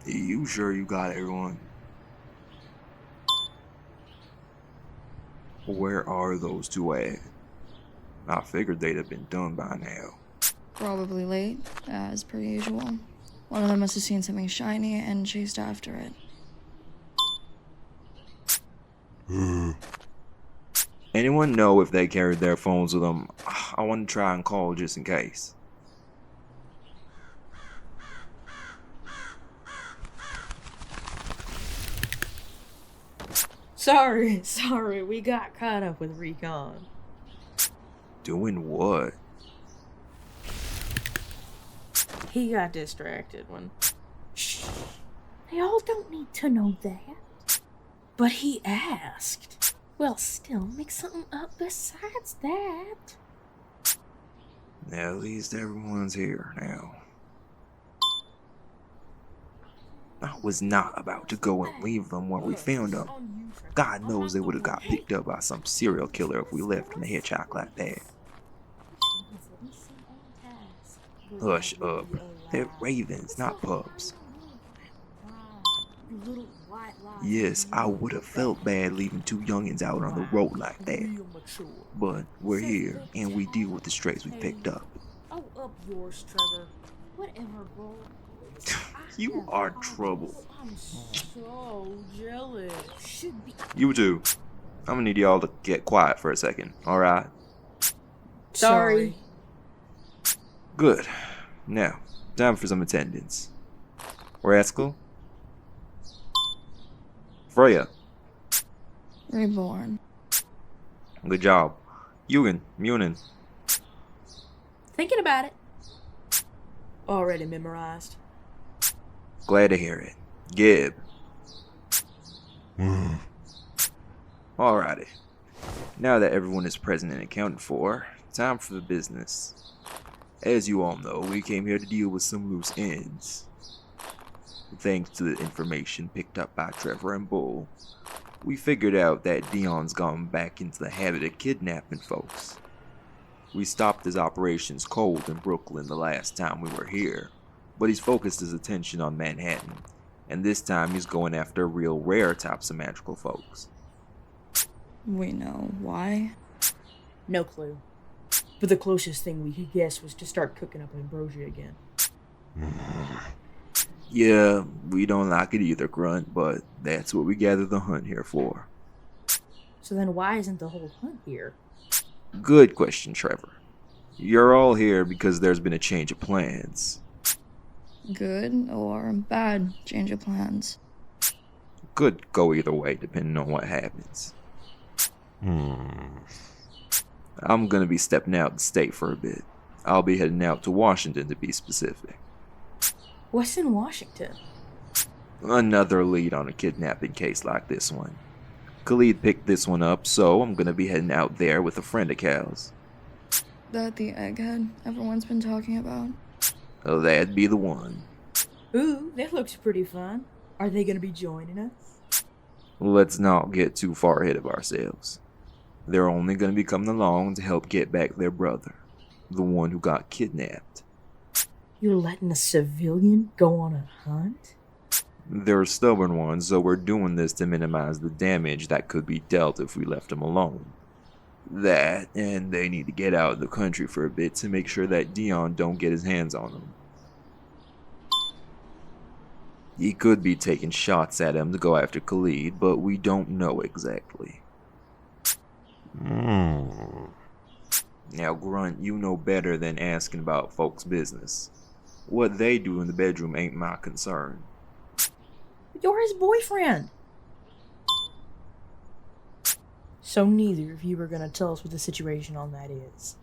You sure you got everyone? Where are those two at? I figured they'd have been done by now. Probably late, as per usual. One of them must have seen something shiny and chased after it. Anyone know if they carried their phones with them? I want to try and call just in case. Sorry, we got caught up with recon. Doing what? He got distracted when... Shh. They all don't need to know that. But he asked. Well, still, make something up besides that. At least everyone's here now. I was not about to go and leave them where we found them. God knows they would have got picked up by some serial killer if we left them to hitchhike like that. Hush up. They're ravens, not pups. Yes, I would have felt bad leaving two youngins out on the road like that. But we're here, and we deal with the strays we picked up. Oh, up yours, Trevor. Whatever, bro. You are trouble. I'm so jealous. You too. I'm gonna need y'all to get quiet for a second, alright? Sorry. Good. Now, time for some attendance. Rascal? Freyja. Reborn. Good job. Munin. Thinking about it. Already memorized. Glad to hear it. Gib. Alrighty. Now that everyone is present and accounted for, time for the business. As you all know, we came here to deal with some loose ends. Thanks to the information picked up by Trevor and Bull, we figured out that Dion's gone back into the habit of kidnapping folks. We stopped his operations cold in Brooklyn the last time we were here, but he's focused his attention on Manhattan, and this time he's going after real rare types of magical folks. We know why? No clue. But the closest thing we could guess was to start cooking up ambrosia again. Yeah, we don't like it either, Grunt, but that's what we gathered the hunt here for. So then why isn't the whole hunt here? Good question, Trevor. You're all here because there's been a change of plans. Good or bad change of plans? Could go either way, depending on what happens. I'm gonna be stepping out the state for a bit. I'll be heading out to Washington, to be specific. What's in Washington? Another lead on a kidnapping case like this one. Khaleed picked this one up, so I'm gonna be heading out there with a friend of Cal's. That the egghead everyone's been talking about? Oh, that'd be the one. Ooh, that looks pretty fun. Are they gonna be joining us? Let's not get too far ahead of ourselves. They're only gonna be coming along to help get back their brother, the one who got kidnapped. You're letting a civilian go on a hunt? They're stubborn ones, so we're doing this to minimize the damage that could be dealt if we left them alone. That, and they need to get out of the country for a bit to make sure that Dion don't get his hands on them. He could be taking shots at him to go after Khaleed, but we don't know exactly. Now, Grunt, you know better than asking about folks' business. What they do in the bedroom ain't my concern. You're his boyfriend! So neither of you are gonna tell us what the situation on that is.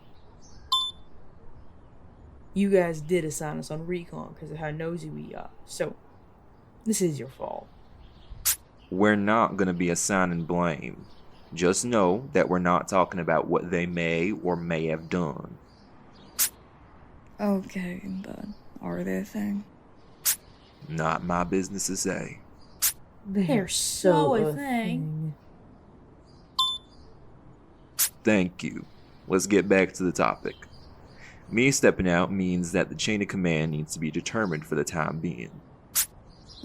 You guys did assign us on recon because of how nosy we are, so this is your fault. We're not gonna be assigning blame. Just know that we're not talking about what they may or may have done. Okay, but are they a thing? Not my business to say. They're so a thing. Thank you. Let's get back to the topic. Me stepping out means that the chain of command needs to be determined for the time being.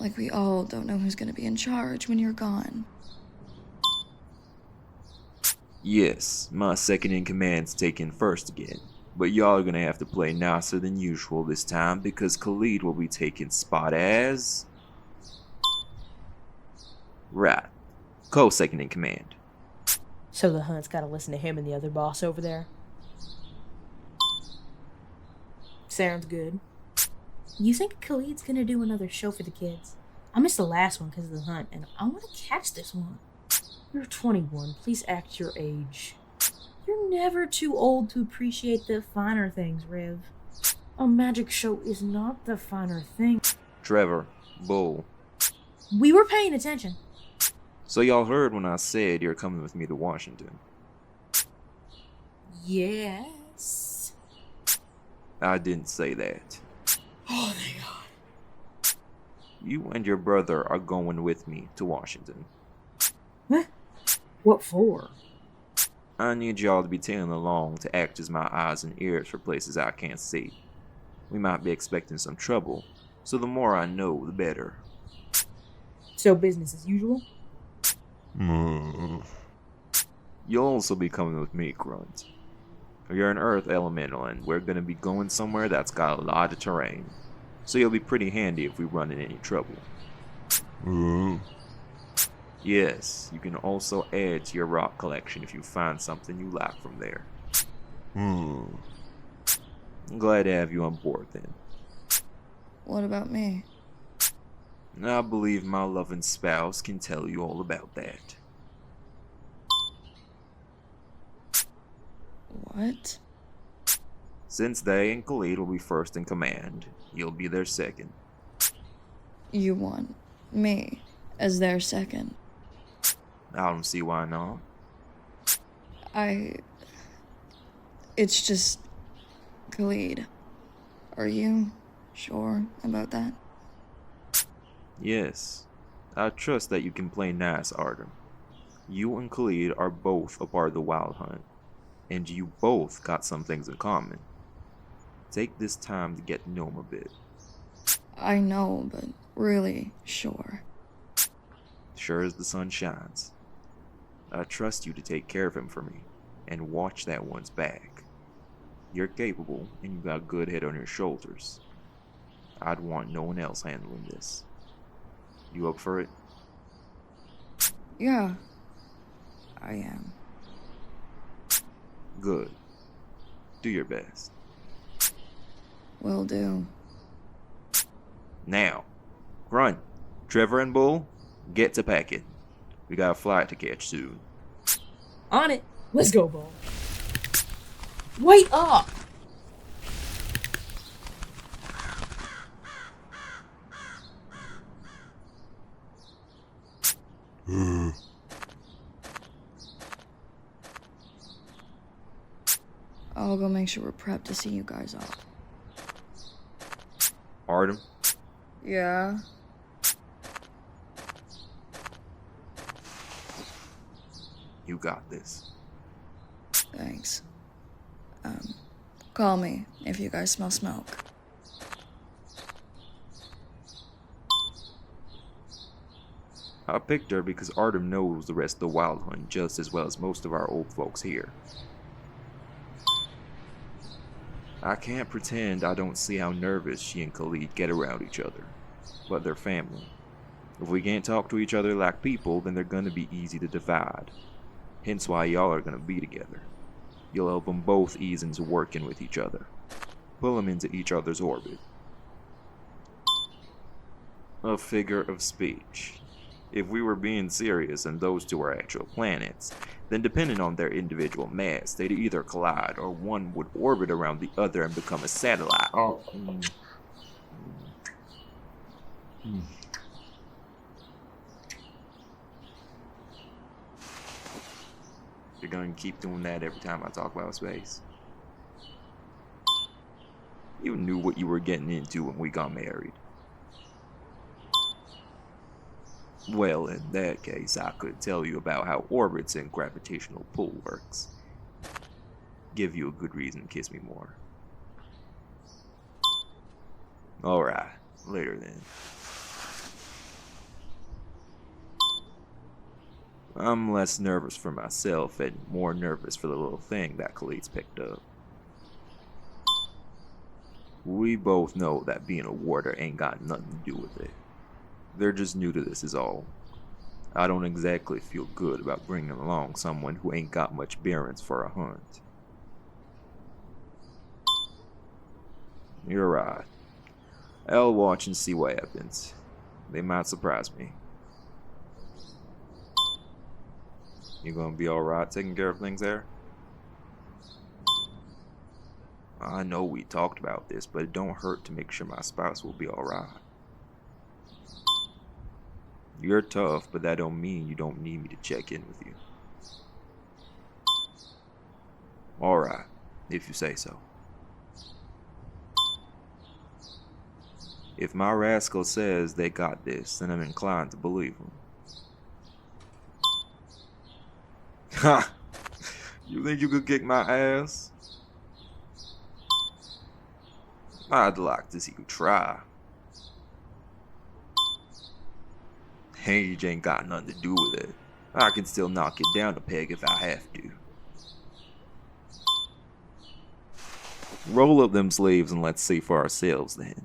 Like we all don't know who's gonna be in charge when you're gone. Yes, my second in command's taken first again. But y'all are gonna have to play nicer than usual this time because Khaleed will be taking spot as... Right. Co-second in command. So the hunt's gotta listen to him and the other boss over there? Sounds good. You think Khaleed's gonna do another show for the kids? I missed the last one because of the hunt, and I want to catch this one. You're 21. Please act your age. You're never too old to appreciate the finer things, Rev. A magic show is not the finer thing. Trevor, Bull. We were paying attention. So y'all heard when I said you're coming with me to Washington. Yes. I didn't say that. Oh, thank God. You and your brother are going with me to Washington. What? What for? I need y'all to be tailing along to act as my eyes and ears for places I can't see. We might be expecting some trouble, so the more I know, the better. So business as usual? You'll also be coming with me, Grunt. You're an Earth elemental, and we're gonna be going somewhere that's got a lot of terrain. So you'll be pretty handy if we run into any trouble. Yes, you can also add to your rock collection if you find something you like from there. I'm glad to have you on board then. What about me? I believe my loving spouse can tell you all about that. What? Since they and Khaleed will be first in command, you'll be their second. You want me as their second? I don't see why not. It's just Khaleed. Are you sure about that? Yes, I trust that you can play nice, Artem. You and Khaleed are both a part of the Wild Hunt, and you both got some things in common. Take this time to get to know him a bit. I know, but really sure. Sure as the sun shines. I trust you to take care of him for me, and watch that one's back. You're capable, and you got a good head on your shoulders. I'd want no one else handling this. You up for it? Yeah, I am. Good. Do your best. Will do. Now, Grunt, Trevor and Bull, get to packing. We got a flight to catch soon. On it. Let's go, Bull. Wait up! I'll go make sure we're prepped to see you guys off. Artem, Yeah? you got this. Thanks. Call me if you guys smell smoke. I picked her because Artem knows the rest of the Wild Hunt just as well as most of our old folks here. I can't pretend I don't see how nervous she and Khaleed get around each other, but they're family. If we can't talk to each other like people, then they're gonna be easy to divide. Hence why y'all are gonna be together. You'll help them both ease into working with each other. Pull them into each other's orbit. A figure of speech. If we were being serious and those two are actual planets, then depending on their individual mass, they'd either collide or one would orbit around the other and become a satellite. You're gonna keep doing that every time I talk about space. You knew what you were getting into when we got married. Well, in that case, I could tell you about how orbits and gravitational pull works. Give you a good reason to kiss me more. Alright, later then. I'm less nervous for myself and more nervous for the little thing that Khaleed's picked up. We both know that being a warder ain't got nothing to do with it. They're just new to this is all. I don't exactly feel good about bringing along someone who ain't got much bearings for a hunt. You're right. I'll watch and see what happens. They might surprise me. You gonna be alright taking care of things there? I know we talked about this, but it don't hurt to make sure my spouse will be alright. You're tough, but that don't mean you don't need me to check in with you. Alright, if you say so. If my rascal says they got this, then I'm inclined to believe him. Ha! You think you could kick my ass? I'd like to see you try. Age ain't got nothing to do with it. I can still knock it down a peg if I have to. Roll up them sleeves and let's see for ourselves then.